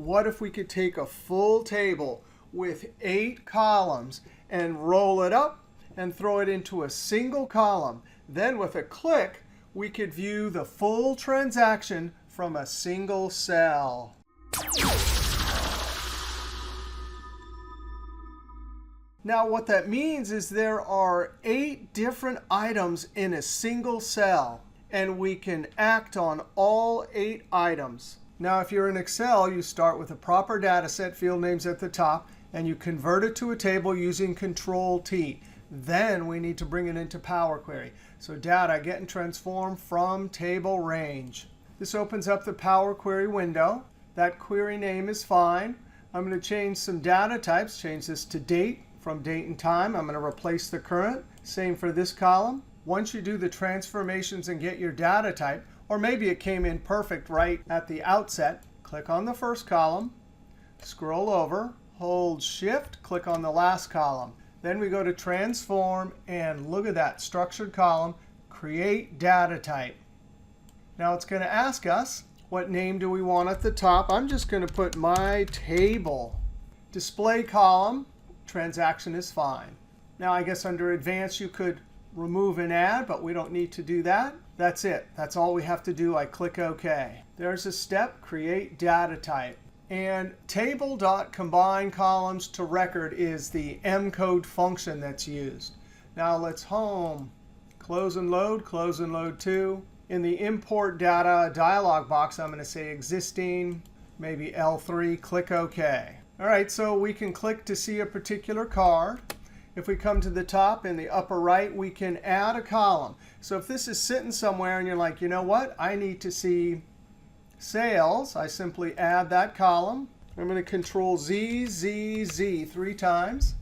What if we could take a full table with 8 columns and roll it up and throw it into a single column? Then with a click, we could view the full transaction from a single cell. Now what that means is there are 8 different items in a single cell, and we can act on all 8 items. Now if you're in Excel, you start with a proper data set, field names at the top, and you convert it to a table using Control-T. Then we need to bring it into Power Query. So data, get and transform from table range. This opens up the Power Query window. That query name is fine. I'm going to change some data types. Change this to date from date and time. I'm going to replace the current. Same for this column. Once you do the transformations and get your data type, or maybe it came in perfect right at the outset, click on the first column, scroll over, hold Shift, click on the last column. Then we go to Transform, and look at that structured column, Create Data Type. Now it's going to ask us, what name do we want at the top? I'm just going to put My Table. Display column, transaction is fine. Now I guess under Advanced you could remove and add, but we don't need to do that. That's it. That's all we have to do. I click OK. There's a step, Create Data Type. And table.combine columns to record is the mcode function that's used. Now let's home, close and load to. In the import data dialog box, I'm going to say existing, maybe L3, click OK. All right, so we can click to see a particular card. If we come to the top in the upper right, we can add a column. So if this is sitting somewhere and you're like, you know what, I need to see sales, I simply add that column. I'm going to Control Z, Z, Z 3 times.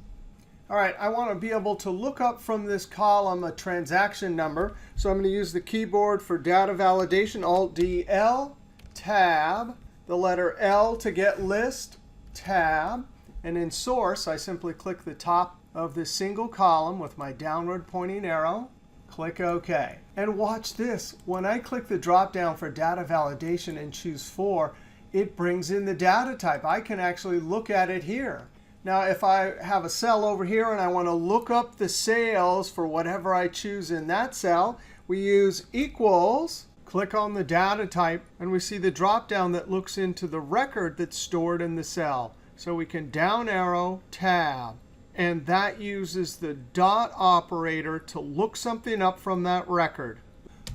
All right, I want to be able to look up from this column a transaction number. So I'm going to use the keyboard for data validation, Alt-D, L, Tab, the letter L to get list, Tab. And in source, I simply click the top of this single column with my downward pointing arrow. Click OK. And watch this. When I click the drop-down for data validation and choose 4, it brings in the data type. I can actually look at it here. Now, if I have a cell over here and I want to look up the sales for whatever I choose in that cell, we use equals, click on the data type, and we see the drop-down that looks into the record that's stored in the cell. So we can down arrow, tab. And that uses the dot operator to look something up from that record.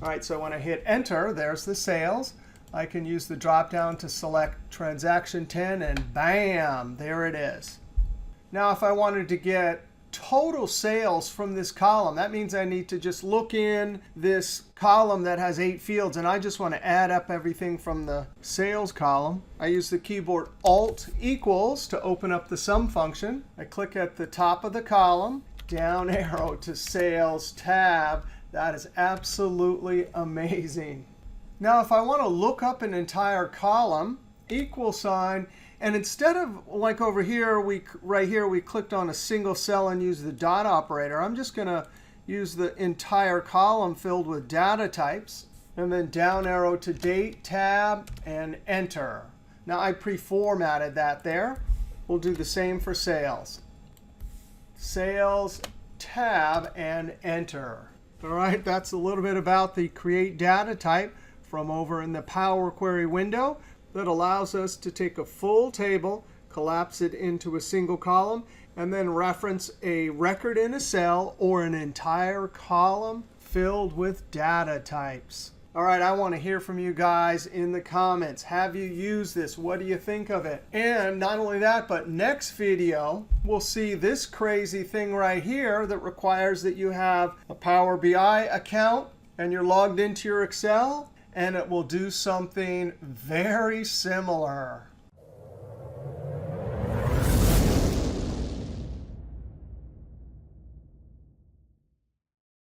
All right, so when I hit Enter, there's the sales. I can use the drop-down to select transaction 10, and bam, there it is. Now, if I wanted to get total sales from this column, that means I need to just look in this column that has 8 fields, and I just want to add up everything from the sales column. I use the keyboard Alt equals to open up the sum function. I click at the top of the column, down arrow to sales, tab. That is absolutely amazing. Now, if I want to look up an entire column, equal sign, and instead of like over here, right here, we clicked on a single cell and used the dot operator, I'm just going to use the entire column filled with data types, and then down arrow to date, tab, and enter. Now, I pre-formatted that there. We'll do the same for sales. Sales, tab, and enter. All right, that's a little bit about the create data type from over in the Power Query window that allows us to take a full table, collapse it into a single column, and then reference a record in a cell or an entire column filled with data types. All right, I want to hear from you guys in the comments. Have you used this? What do you think of it? And not only that, but next video, we'll see this crazy thing right here that requires that you have a Power BI account and you're logged into your Excel, and it will do something very similar.